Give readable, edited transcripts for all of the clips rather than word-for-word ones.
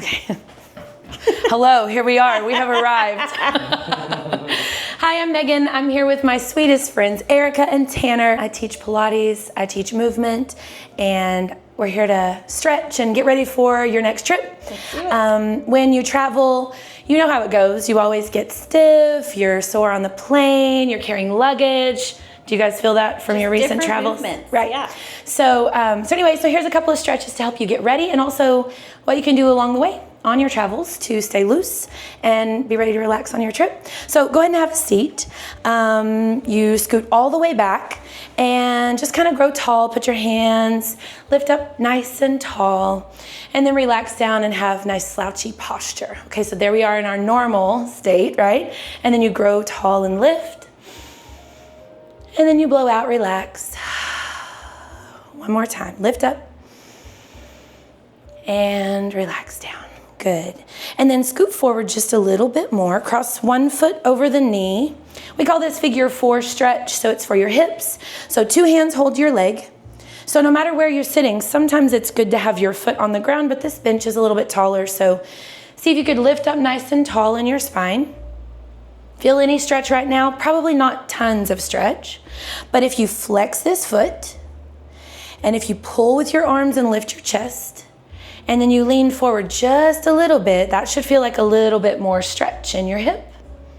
Hello, here we are. We have arrived. Hi, I'm Megan. I'm here with my sweetest friends, Erika and Tanner. I teach Pilates, I teach movement, and we're here to stretch and get ready for your next trip. When you travel, you know how it goes. You always get stiff, you're sore on the plane, you're carrying luggage. Do you guys feel that from your recent travels? Movements. Right. Yeah. So here's a couple of stretches to help you get ready, and also what you can do along the way on your travels to stay loose and be ready to relax on your trip. So go ahead and have a seat. You scoot all the way back and just kind of grow tall. Put your hands, lift up nice and tall, and then relax down and have nice slouchy posture. Okay, so there we are in our normal state, right? And then you grow tall and lift. And then you blow out, relax. One more time. Lift up and relax down. Good. And then scoot forward just a little bit more. Cross one foot over the knee. We call this figure 4 stretch, so it's for your hips. So 2 hands hold your leg. So no matter where you're sitting, sometimes it's good to have your foot on the ground, but this bench is a little bit taller, so see if you could lift up nice and tall in your spine. Feel any stretch right now? Probably not tons of stretch, but if you flex this foot, and if you pull with your arms and lift your chest, and then you lean forward just a little bit, that should feel like a little bit more stretch in your hip.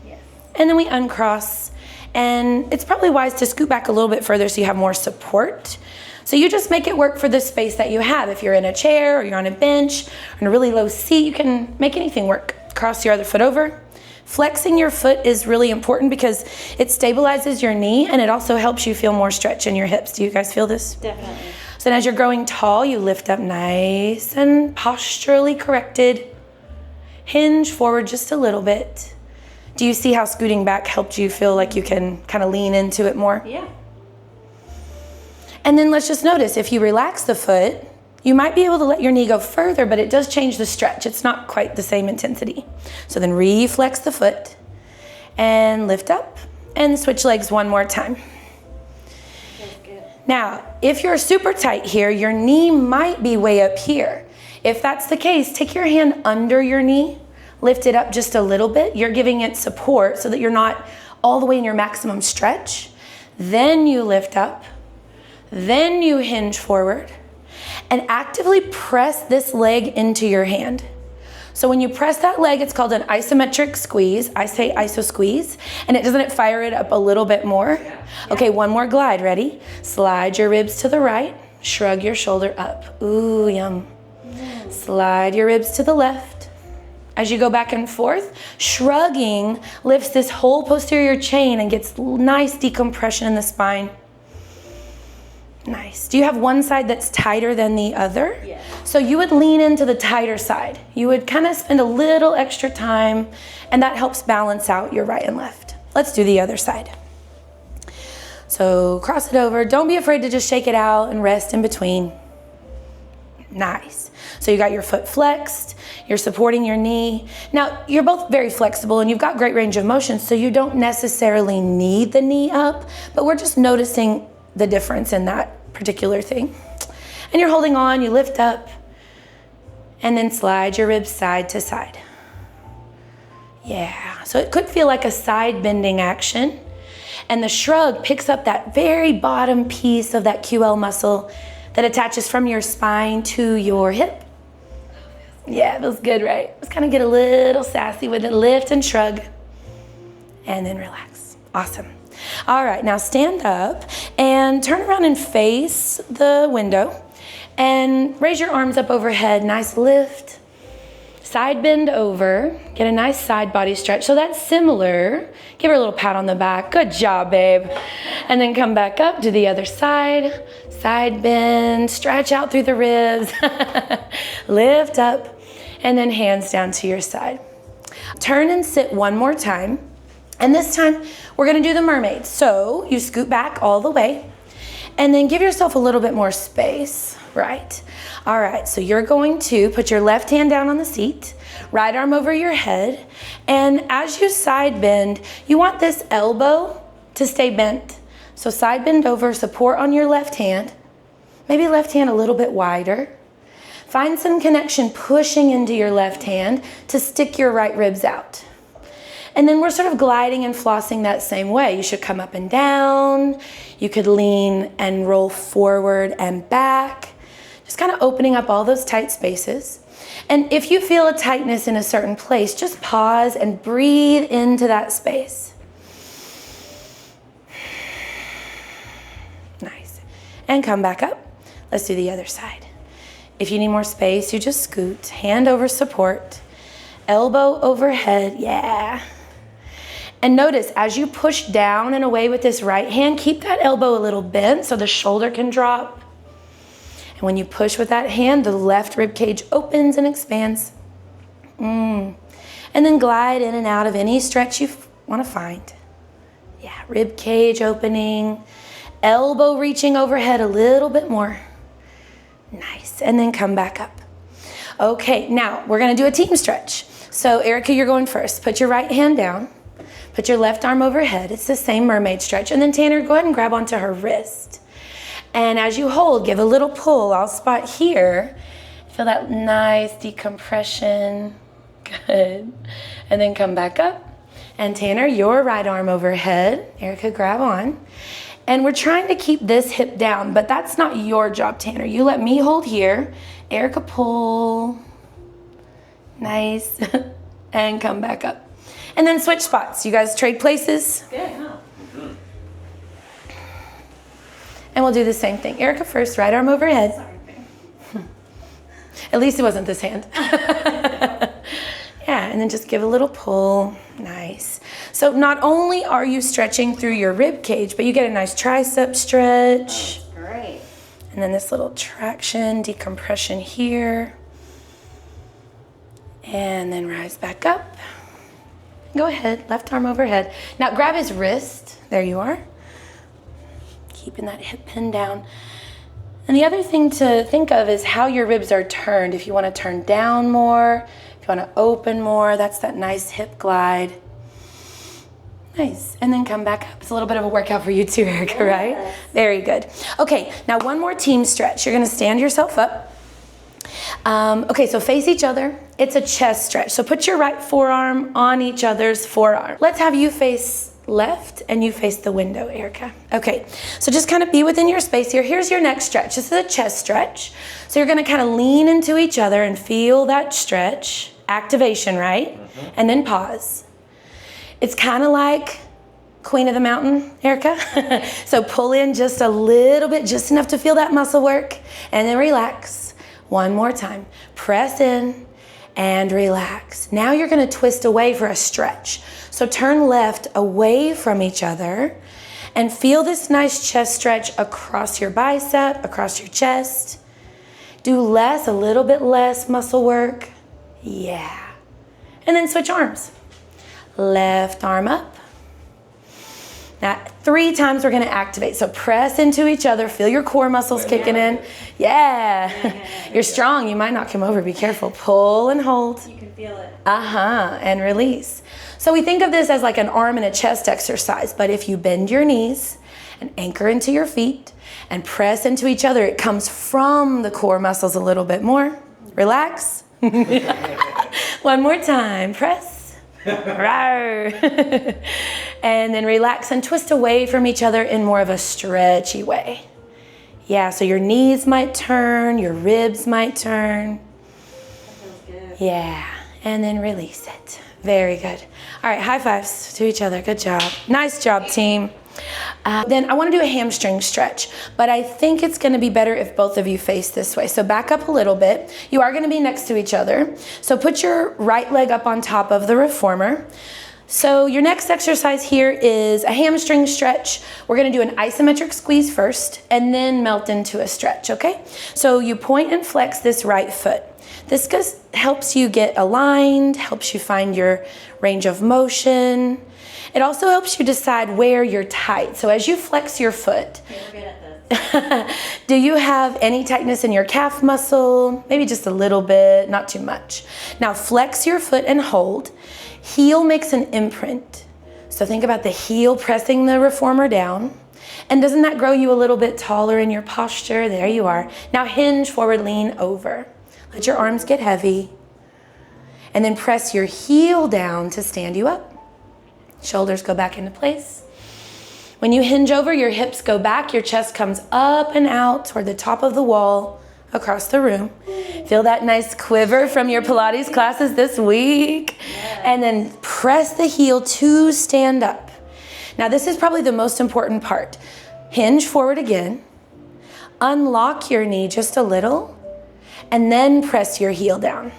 Yes. And then we uncross, and it's probably wise to scoot back a little bit further so you have more support. So you just make it work for the space that you have. If you're in a chair or you're on a bench or in a really low seat, you can make anything work. Cross your other foot over. Flexing your foot is really important because it stabilizes your knee and it also helps you feel more stretch in your hips. Do you guys feel this? Definitely. So then as you're growing tall, you lift up nice and posturally corrected. Hinge forward just a little bit. Do you see how scooting back helped you feel like you can kind of lean into it more? Yeah. And then let's just notice, if you relax the foot, you might be able to let your knee go further, but it does change the stretch. It's not quite the same intensity. So then reflex the foot and lift up and switch legs one more time. Now, if you're super tight here, your knee might be way up here. If that's the case, take your hand under your knee, lift it up just a little bit. You're giving it support so that you're not all the way in your maximum stretch. Then you lift up, then you hinge forward, and actively press this leg into your hand. So when you press that leg, it's called an isometric squeeze. I say iso squeeze, and doesn't it fire it up a little bit more? Yeah. Okay, one more glide, ready? Slide your ribs to the right, shrug your shoulder up. Ooh, yum. Slide your ribs to the left. As you go back and forth, shrugging lifts this whole posterior chain and gets nice decompression in the spine. Nice. Do you have one side that's tighter than the other? Yeah. So you would lean into the tighter side. You would kind of spend a little extra time, and that helps balance out your right and left. Let's do the other side. So cross it over. Don't be afraid to just shake it out and rest in between. Nice. So you got your foot flexed. You're supporting your knee. Now, you're both very flexible, and you've got great range of motion, so you don't necessarily need the knee up, but we're just noticing the difference in that particular thing. And you're holding on, you lift up, and then slide your ribs side to side. Yeah, so it could feel like a side bending action. And the shrug picks up that very bottom piece of that QL muscle that attaches from your spine to your hip. Yeah, it feels good, right? Let's kind of get a little sassy with it. Lift and shrug, and then relax. Awesome. All right, now stand up and turn around and face the window and raise your arms up overhead. Nice lift. Side bend over. Get a nice side body stretch. So that's similar. Give her a little pat on the back. Good job, babe. And then come back up to the other side. Side bend. Stretch out through the ribs. Lift up. And then hands down to your side. Turn and sit one more time. And this time, we're gonna do the mermaid. So you scoot back all the way and then give yourself a little bit more space, right? All right, so you're going to put your left hand down on the seat, right arm over your head, and as you side bend, you want this elbow to stay bent. So side bend over, support on your left hand, maybe left hand a little bit wider. Find some connection pushing into your left hand to stick your right ribs out. And then we're sort of gliding and flossing that same way. You should come up and down. You could lean and roll forward and back. Just kind of opening up all those tight spaces. And if you feel a tightness in a certain place, just pause and breathe into that space. Nice. And come back up. Let's do the other side. If you need more space, you just scoot, hand over support, elbow overhead, yeah. And notice, as you push down and away with this right hand, keep that elbow a little bent so the shoulder can drop. And when you push with that hand, the left rib cage opens and expands. And then glide in and out of any stretch you want to find. Yeah, rib cage opening, elbow reaching overhead a little bit more. Nice, and then come back up. Okay, now we're gonna do a team stretch. So Erika, you're going first. Put your right hand down. Put your left arm overhead. It's the same mermaid stretch. And then Tanner, go ahead and grab onto her wrist. And as you hold, give a little pull. I'll spot here. Feel that nice decompression. Good. And then come back up. And Tanner, your right arm overhead. Erika, grab on. And we're trying to keep this hip down, but that's not your job, Tanner. You let me hold here. Erika, pull. Nice. And come back up. And then switch spots. You guys trade places? Good, huh? And we'll do the same thing. Erika first, right arm overhead. Sorry, babe. At least it wasn't this hand. Yeah, and then just give a little pull. Nice. So not only are you stretching through your rib cage, but you get a nice tricep stretch. Oh, great. And then this little traction, decompression here. And then rise back up. Go ahead, left arm overhead. Now grab his wrist. There you are. Keeping that hip pinned down. And the other thing to think of is how your ribs are turned. If you want to turn down more, if you want to open more, that's that nice hip glide. Nice. And then come back up. It's a little bit of a workout for you too, Erika, right? Yes. Very good. Okay, now one more team stretch. You're going to stand yourself up. Okay, so face each other. It's a chest stretch. So put your right forearm on each other's forearm. Let's have you face left and you face the window, Erika. Okay, so just kind of be within your space here. Here's your next stretch. This is a chest stretch. So you're gonna kind of lean into each other and feel that stretch. Activation, right? And then pause. It's kind of like Queen of the Mountain, Erika. So pull in just a little bit, just enough to feel that muscle work, and then relax. One more time. Press in and relax. Now you're gonna twist away for a stretch. So turn left away from each other and feel this nice chest stretch across your bicep, across your chest. Do less, a little bit less muscle work. Yeah. And then switch arms. Left arm up. Now, 3 times we're gonna activate. So press into each other, feel your core muscles kicking in. Yeah. You're strong, you might knock him over, be careful. Pull and hold. You can feel it. And release. So we think of this as like an arm and a chest exercise, but if you bend your knees and anchor into your feet and press into each other, it comes from the core muscles a little bit more. Relax. One more time, press. And then relax and twist away from each other in more of a stretchy way. Yeah, so your knees might turn, your ribs might turn. That feels good. Yeah, and then release it. Very good. All right, high fives to each other. Good job. Nice job, team. Then I want to do a hamstring stretch, but I think it's going to be better if both of you face this way. So back up a little bit. You are going to be next to each other. So put your right leg up on top of the reformer. So your next exercise here is a hamstring stretch. We're going to do an isometric squeeze first and then melt into a stretch, okay? So you point and flex this right foot. This just helps you get aligned, helps you find your range of motion. It also helps you decide where you're tight. So as you flex your foot, Okay, we're good at this. do you have any tightness in your calf muscle? Maybe just a little bit, not too much. Now flex your foot and hold. Heel makes an imprint. So think about the heel pressing the reformer down. And doesn't that grow you a little bit taller in your posture? There you are. Now hinge, forward, lean over. Let your arms get heavy. And then press your heel down to stand you up. Shoulders go back into place. When you hinge over, your hips go back, your chest comes up and out toward the top of the wall across the room. Feel that nice quiver from your Pilates classes this week. And then press the heel to stand up. Now this is probably the most important part. Hinge forward again. Unlock your knee just a little. And then press your heel down.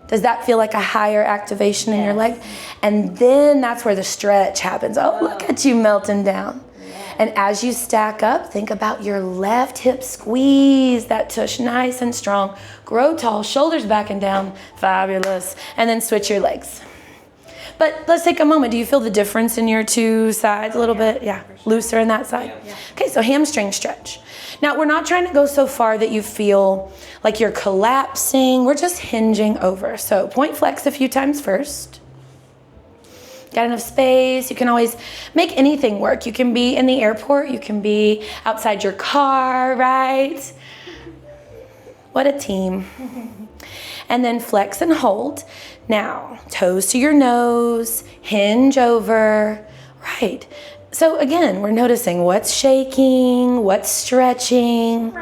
Does that feel like a higher activation in your leg? And then that's where the stretch happens. Oh, look at you melting down. And as you stack up, think about your left hip. Squeeze that tush nice and strong. Grow tall, shoulders back and down. Fabulous. And then switch your legs. But let's take a moment. Do you feel the difference in your two sides a little bit? Yeah, looser in that side? Yeah. Okay, so hamstring stretch. Now, we're not trying to go so far that you feel like you're collapsing. We're just hinging over. So point flex a few times first. Got enough space. You can always make anything work. You can be in the airport. You can be outside your car, right? What a team. And then flex and hold. Now, toes to your nose, hinge over, right. So again, we're noticing what's shaking, what's stretching.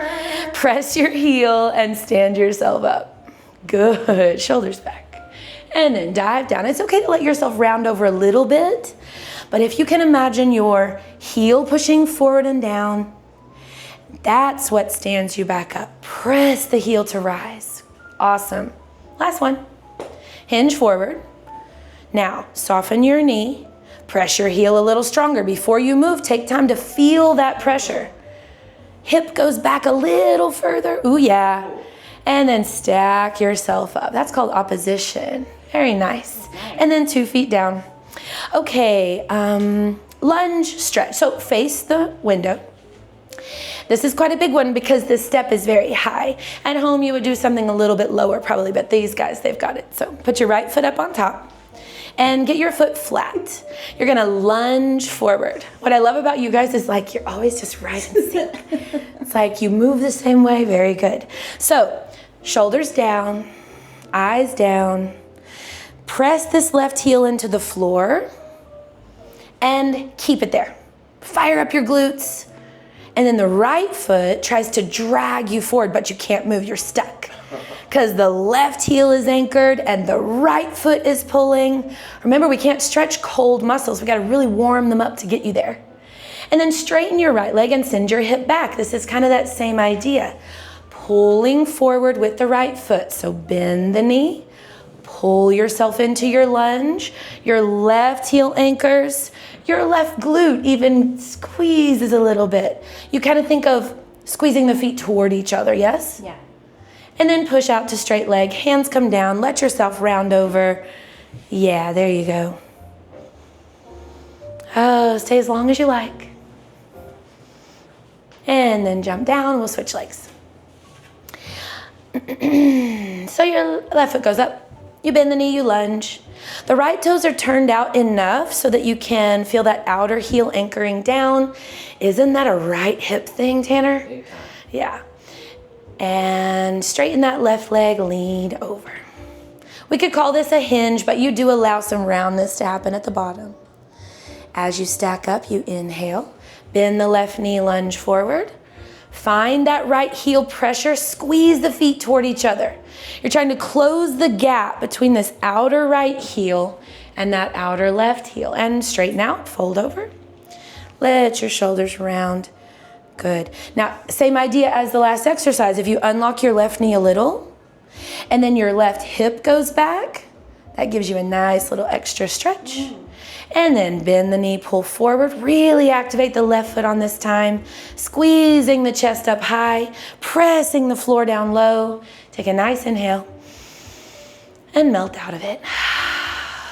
Press your heel and stand yourself up. Good, shoulders back. And then dive down. It's okay to let yourself round over a little bit, but if you can imagine your heel pushing forward and down, that's what stands you back up. Press the heel to rise. Awesome. Last one. Hinge forward. Now, soften your knee. Press your heel a little stronger. Before you move, take time to feel that pressure. Hip goes back a little further. Ooh, yeah. And then stack yourself up. That's called opposition. Very nice. And then 2 feet down. Okay, lunge stretch. So face the window. This is quite a big one because this step is very high. At home, you would do something a little bit lower probably, but these guys, they've got it. So put your right foot up on top and get your foot flat. You're gonna lunge forward. What I love about you guys is like you're always just right in sync. It's like you move the same way, very good. So shoulders down, eyes down. Press this left heel into the floor and keep it there. Fire up your glutes. And then the right foot tries to drag you forward, but you can't move, you're stuck. Because the left heel is anchored and the right foot is pulling. Remember, we can't stretch cold muscles. We gotta really warm them up to get you there. And then straighten your right leg and send your hip back. This is kind of that same idea. Pulling forward with the right foot. So bend the knee, pull yourself into your lunge. Your left heel anchors. Your left glute even squeezes a little bit. You kind of think of squeezing the feet toward each other, yes? Yeah. And then push out to straight leg. Hands come down. Let yourself round over. Yeah, there you go. Oh, stay as long as you like. And then jump down. We'll switch legs. So your left foot goes up. You bend the knee, you lunge. The right toes are turned out enough so that you can feel that outer heel anchoring down. Isn't that a right hip thing, Tanner? Yeah. And straighten that left leg, lean over. We could call this a hinge, but you do allow some roundness to happen at the bottom. As you stack up, you inhale. Bend the left knee, lunge forward. Find that right heel pressure. Squeeze the feet toward each other. You're trying to close the gap between this outer right heel and that outer left heel. And straighten out, fold over. Let your shoulders round. Good. Now, same idea as the last exercise. If you unlock your left knee a little, and then your left hip goes back, that gives you a nice little extra stretch. And then bend the knee, pull forward. Really activate the left foot on this time. Squeezing the chest up high, pressing the floor down low. Take a nice inhale and melt out of it.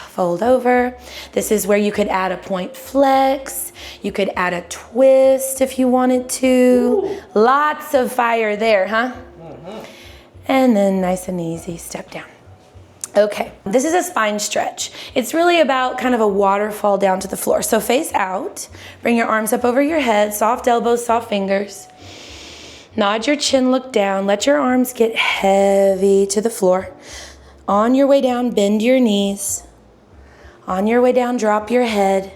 Fold over. This is where you could add a point flex. You could add a twist if you wanted to. Ooh. Lots of fire there, huh? Mm-hmm. And then nice and easy, step down. Okay, this is a spine stretch. It's really about kind of a waterfall down to the floor. So face out, bring your arms up over your head, soft elbows, soft fingers. Nod your chin, look down. Let your arms get heavy to the floor. On your way down, bend your knees. On your way down, drop your head.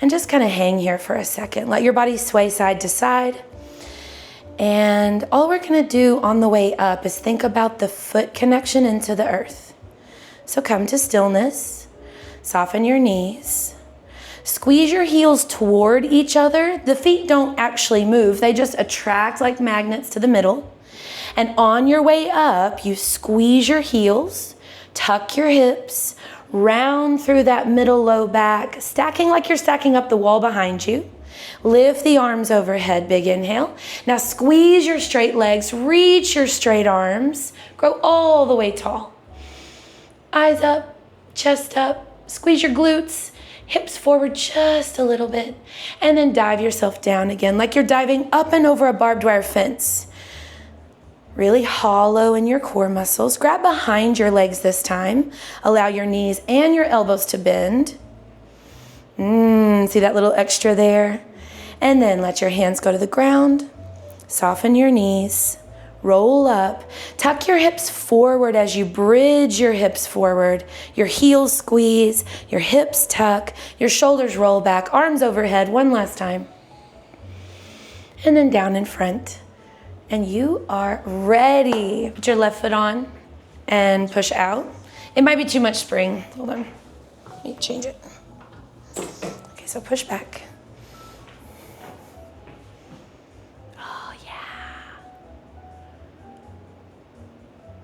And just kind of hang here for a second. Let your body sway side to side. And all we're going to do on the way up is think about the foot connection into the earth. So come to stillness. Soften your knees. Squeeze your heels toward each other. The feet don't actually move. They just attract like magnets to the middle. And on your way up, you squeeze your heels, tuck your hips, round through that middle low back, stacking like you're stacking up the wall behind you. Lift the arms overhead, big inhale. Now squeeze your straight legs, reach your straight arms, grow all the way tall. Eyes up, chest up, squeeze your glutes, hips forward just a little bit, and then dive yourself down again like you're diving up and over a barbed wire fence. Really hollow in your core muscles. Grab behind your legs this time. Allow your knees and your elbows to bend. See that little extra there? And then let your hands go to the ground. Soften your knees. Roll up. Tuck your hips forward as you bridge your hips forward. Your heels squeeze. Your hips tuck. Your shoulders roll back. Arms overhead. One last time. And then down in front. And you are ready. Put your left foot on and push out. It might be too much spring. Hold on. Let me change it. Okay, so push back. Oh, yeah.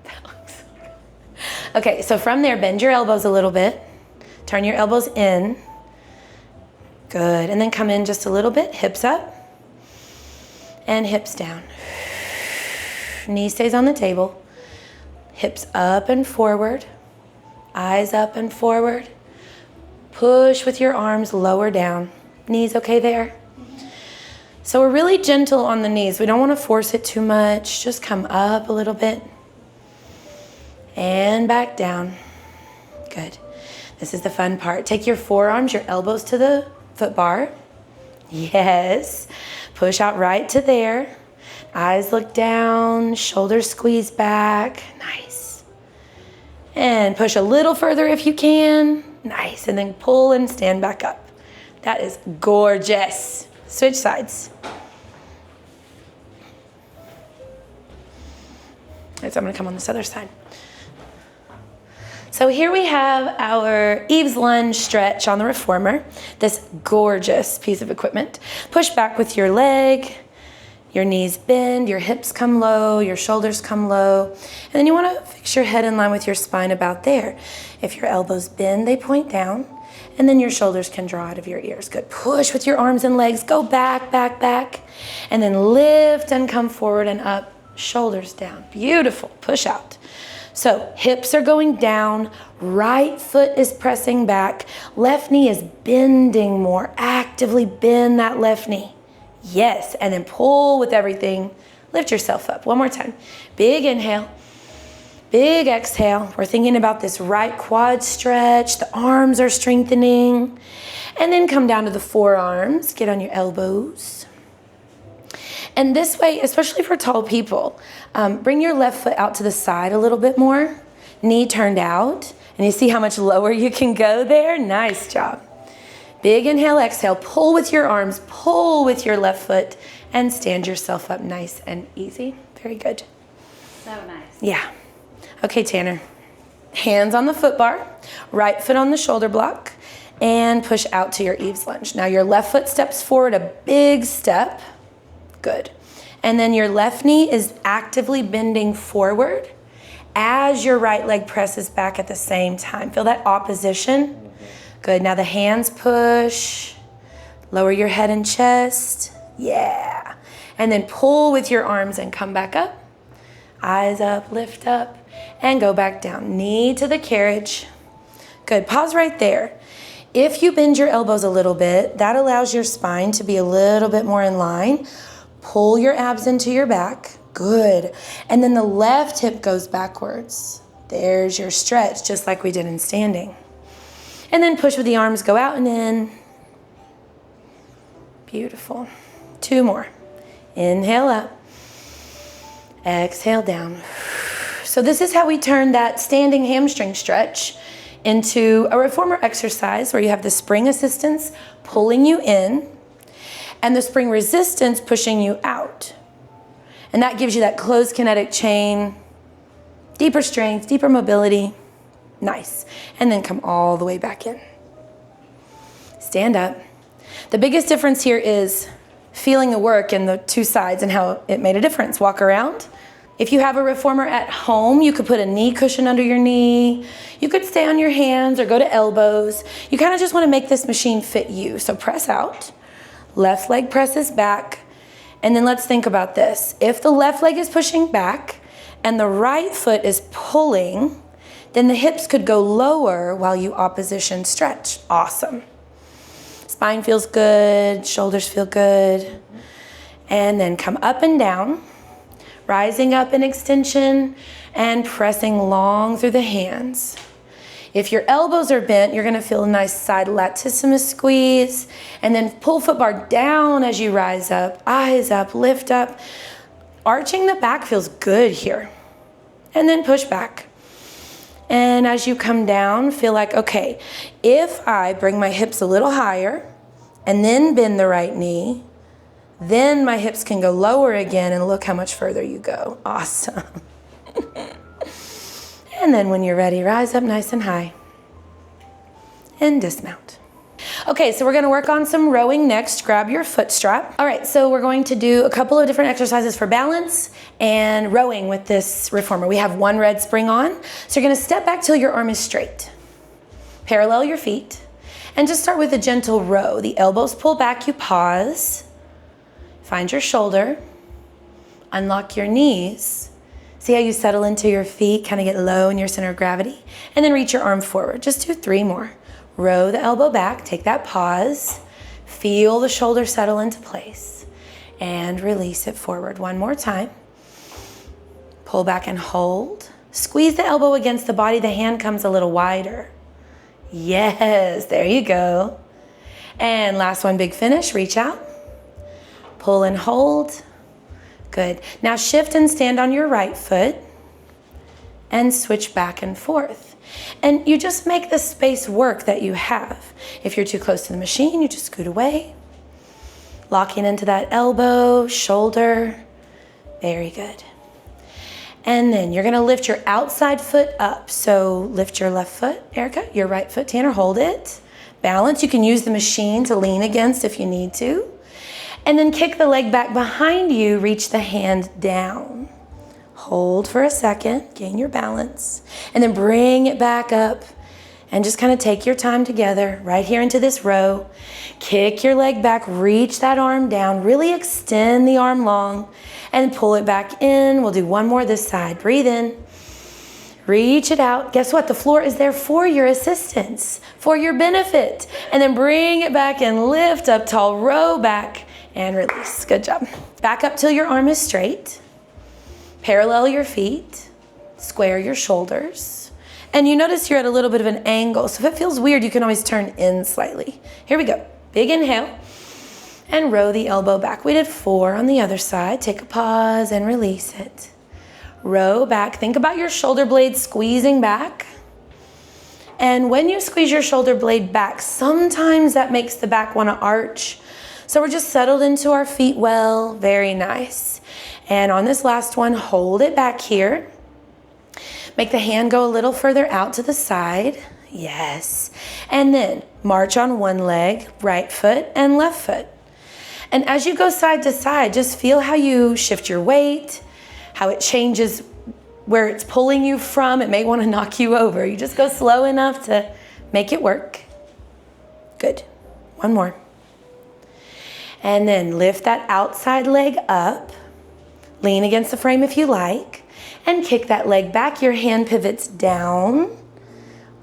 That looks so good. Okay, so from there, bend your elbows a little bit. Turn your elbows in. Good. And then come in just a little bit. Hips up. And hips down. Knee stays on the table. Hips up and forward. Eyes up and forward. Push with your arms lower down. Knees okay there? So we're really gentle on the knees. We don't want to force it too much. Just come up a little bit. And back down. Good. This is the fun part. Take your forearms, your elbows to the foot bar. Yes. Push out right to there. Eyes look down, shoulders squeeze back. Nice. And push a little further if you can. Nice. And then pull and stand back up. That is gorgeous. Switch sides. All right, so I'm going to come on this other side. So here we have our Eve's lunge stretch on the reformer. This gorgeous piece of equipment. Push back with your leg. Your knees bend, your hips come low, your shoulders come low. And then you want to fix your head in line with your spine about there. If your elbows bend, they point down. And then your shoulders can draw out of your ears. Good. Push with your arms and legs. Go back, back, back. And then lift and come forward and up. Shoulders down. Beautiful. Push out. So hips are going down. Right foot is pressing back. Left knee is bending more. Actively bend that left knee. Yes, and then pull with everything. Lift yourself up. One more time. Big inhale. Big exhale. We're thinking about this right quad stretch. The arms are strengthening. And then come down to the forearms. Get on your elbows. And this way, especially for tall people, bring your left foot out to the side a little bit more. Knee turned out. And you see how much lower you can go there? Nice job. Big inhale, exhale, pull with your arms, pull with your left foot, and stand yourself up nice and easy. Very good. So nice. Yeah. Okay, Tanner. Hands on the foot bar, right foot on the shoulder block, and push out to your Eve's lunge. Now your left foot steps forward a big step. Good. And then your left knee is actively bending forward as your right leg presses back at the same time. Feel that opposition? Good. Now the hands push. Lower your head and chest. Yeah. And then pull with your arms and come back up. Eyes up, lift up, and go back down. Knee to the carriage. Good. Pause right there. If you bend your elbows a little bit, that allows your spine to be a little bit more in line. Pull your abs into your back. Good. And then the left hip goes backwards. There's your stretch, just like we did in standing. And then push with the arms, go out and in. Beautiful. 2 more. Inhale up. Exhale down. So this is how we turn that standing hamstring stretch into a reformer exercise where you have the spring assistance pulling you in and the spring resistance pushing you out. And that gives you that closed kinetic chain, deeper strength, deeper mobility. Nice. And then come all the way back in. Stand up. The biggest difference here is feeling the work in the two sides and how it made a difference. Walk around. If you have a reformer at home, you could put a knee cushion under your knee. You could stay on your hands or go to elbows. You kind of just want to make this machine fit you. So press out. Left leg presses back. And then let's think about this. If the left leg is pushing back and the right foot is pulling, then the hips could go lower while you opposition stretch. Awesome. Spine feels good, shoulders feel good. And then come up and down, rising up in extension and pressing long through the hands. If your elbows are bent, you're gonna feel a nice side latissimus squeeze, and then pull foot bar down as you rise up, eyes up, lift up. Arching the back feels good here. And then push back. And as you come down, feel like, okay, if I bring my hips a little higher and then bend the right knee, then my hips can go lower again, and look how much further you go. Awesome. And then when you're ready, rise up nice and high and dismount. Okay, so we're gonna work on some rowing next. Grab your foot strap. All right, so we're going to do a couple of different exercises for balance and rowing with this reformer. We have one red spring on. So you're gonna step back till your arm is straight. Parallel your feet and just start with a gentle row. The elbows pull back, you pause. Find your shoulder, unlock your knees. See how you settle into your feet, kind of get low in your center of gravity, and then reach your arm forward. Just do 3 more. Row the elbow back, take that pause, feel the shoulder settle into place, and release it forward. 1 more time. Pull back and hold. Squeeze the elbow against the body, the hand comes a little wider. Yes, there you go. And last one, big finish, reach out. Pull and hold. Good. Now shift and stand on your right foot and switch back and forth. And you just make the space work that you have. If you're too close to the machine, you just scoot away. Locking into that elbow, shoulder. Very good. And then you're gonna lift your outside foot up. So lift your left foot, Erika, your right foot, Tanner, hold it. Balance, you can use the machine to lean against if you need to. And then kick the leg back behind you, reach the hand down. Hold for a second, gain your balance, and then bring it back up and just kind of take your time together right here into this row. Kick your leg back, reach that arm down, really extend the arm long and pull it back in. We'll do 1 more this side. Breathe in, reach it out. Guess what? The floor is there for your assistance, for your benefit. And then bring it back and lift up tall, row back. And release. Good job. Back up till your arm is straight. Parallel your feet. Square your shoulders. And you notice you're at a little bit of an angle. So if it feels weird, you can always turn in slightly. Here we go. Big inhale. And row the elbow back. We did 4 on the other side. Take a pause and release it. Row back. Think about your shoulder blade squeezing back. And when you squeeze your shoulder blade back, sometimes that makes the back want to arch. So we're just settled into our feet well, very nice. And on this last one, hold it back here. Make the hand go a little further out to the side. Yes. And then march on one leg, right foot and left foot. And as you go side to side, just feel how you shift your weight, how it changes where it's pulling you from. It may want to knock you over. You just go slow enough to make it work. Good. 1 more. And then lift that outside leg up. Lean against the frame if you like. And kick that leg back. Your hand pivots down.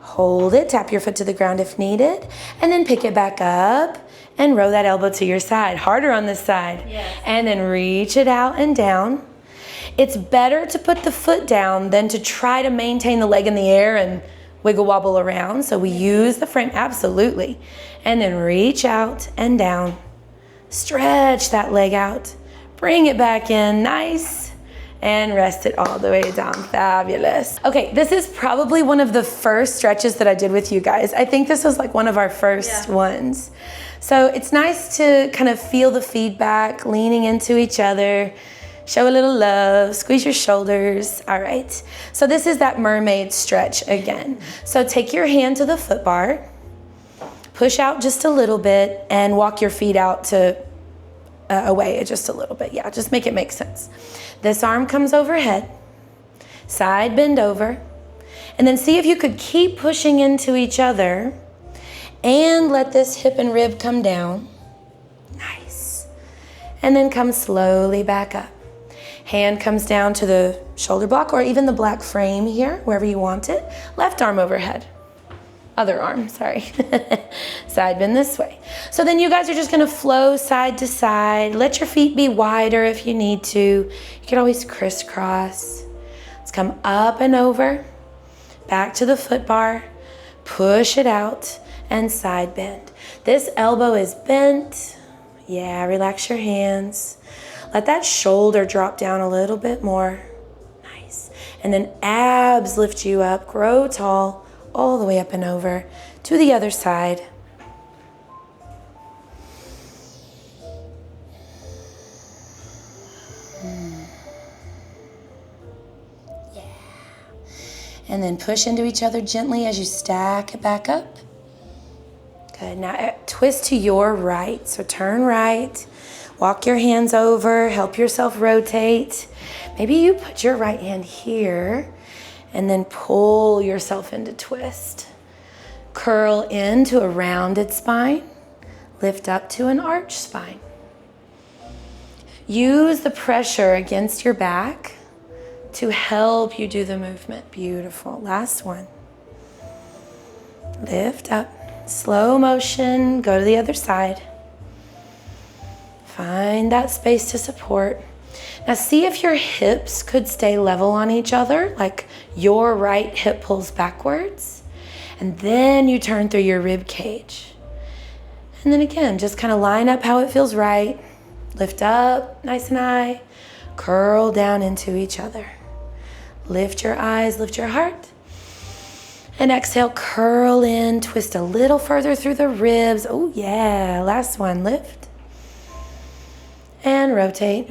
Hold it. Tap your foot to the ground if needed. And then pick it back up. And row that elbow to your side. Harder on this side. Yes. And then reach it out and down. It's better to put the foot down than to try to maintain the leg in the air and wiggle wobble around. So we use the frame. Absolutely. And then reach out and down. Stretch that leg out. Bring it back in. Nice. And rest it all the way down. Fabulous. Okay, this is probably one of the first stretches that I did with you guys. I think this was like one of our first ones. So it's nice to kind of feel the feedback, leaning into each other, show a little love, squeeze your shoulders. All right, so this is that mermaid stretch again. So take your hand to the foot bar, push out just a little bit, and walk your feet out to away just a little bit. Yeah, just make it make sense. This arm comes overhead, side bend over, and then see if you could keep pushing into each other and let this hip and rib come down. Nice. And then come slowly back up. Hand comes down to the shoulder block or even the black frame here, wherever you want it. Left arm overhead. Other arm, sorry. Side bend this way. So then you guys are just gonna flow side to side. Let your feet be wider if you need to. You can always crisscross. Let's come up and over, back to the foot bar, push it out, and side bend. This elbow is bent. Yeah, relax your hands. Let that shoulder drop down a little bit more. Nice. And then abs lift you up, grow tall, all the way up and over to the other side. Yeah. And then push into each other gently as you stack it back up. Good. Now twist to your right. So turn right, walk your hands over, help yourself rotate. Maybe you put your right hand here and then pull yourself into twist. Curl into a rounded spine, lift up to an arch spine. Use the pressure against your back to help you do the movement. Beautiful. Last one. Lift up, slow motion, go to the other side. Find that space to support. Now see if your hips could stay level on each other, like your right hip pulls backwards, and then you turn through your rib cage. And then again, just kind of line up how it feels right. Lift up nice and high, curl down into each other. Lift your eyes, lift your heart. And exhale, curl in, twist a little further through the ribs. Oh yeah, last one, lift. And rotate.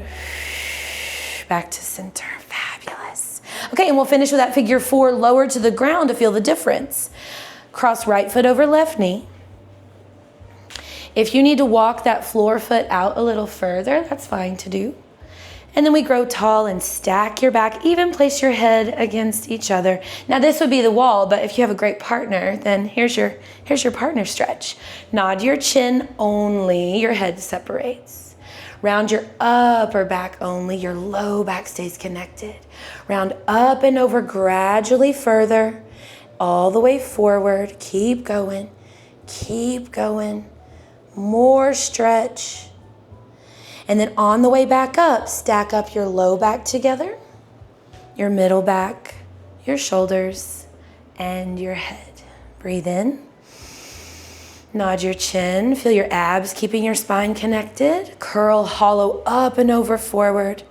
Back to center. Fabulous. Okay, and we'll finish with that figure 4, lower to the ground to feel the difference. Cross right foot over left knee. If you need to walk that floor foot out a little further, that's fine to do. And then we grow tall and stack your back, even place your head against each other. Now this would be the wall, but if you have a great partner, then here's your partner stretch. Nod your chin only, your head separates. Round your upper back only, your low back stays connected. Round up and over gradually further, all the way forward. Keep going, more stretch. And then on the way back up, stack up your low back together, your middle back, your shoulders, and your head. Breathe in. Nod your chin, feel your abs keeping your spine connected. Curl hollow up and over forward.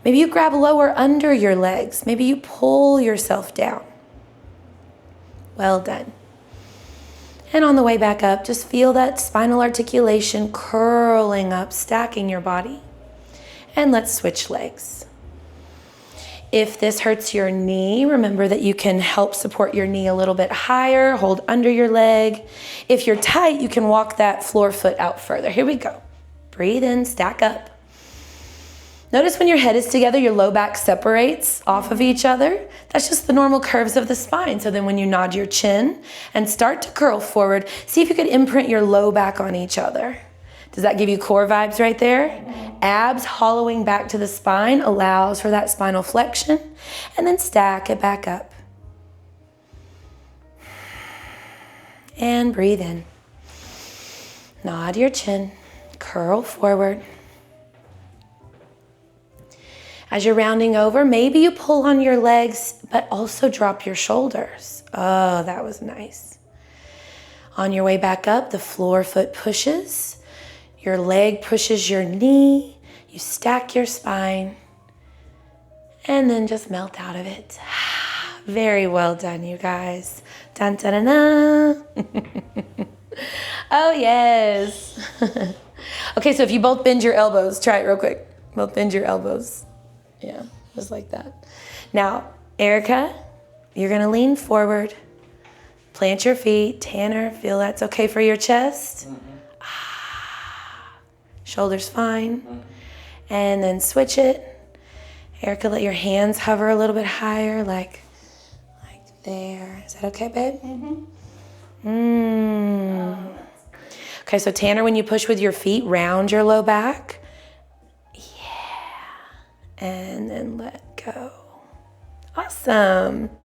Maybe you grab lower under your legs. Maybe you pull yourself down. Well done. And on the way back up, just feel that spinal articulation curling up, stacking your body. And let's switch legs. If this hurts your knee, remember that you can help support your knee a little bit higher, hold under your leg. If you're tight, you can walk that floor foot out further. Here we go. Breathe in, stack up. Notice when your head is together, your low back separates off of each other. That's just the normal curves of the spine. So then when you nod your chin and start to curl forward, see if you could imprint your low back on each other. Does that give you core vibes right there? Abs hollowing back to the spine allows for that spinal flexion. And then stack it back up. And breathe in. Nod your chin, curl forward. As you're rounding over, maybe you pull on your legs, but also drop your shoulders. Oh, that was nice. On your way back up, the floor foot pushes. Your leg pushes your knee. You stack your spine. And then just melt out of it. Very well done, you guys. Dun, dun, dun, dun. Oh, yes. Okay, so if you both bend your elbows, try it real quick. Both bend your elbows. Yeah, just like that. Now, Erika, you're gonna lean forward, plant your feet. Tanner, feel that's okay for your chest? Shoulders fine. And then switch it. Erika, let your hands hover a little bit higher, like there. Is that okay, babe? Okay, so Tanner, when you push with your feet, round your low back. Yeah. And then let go. Awesome.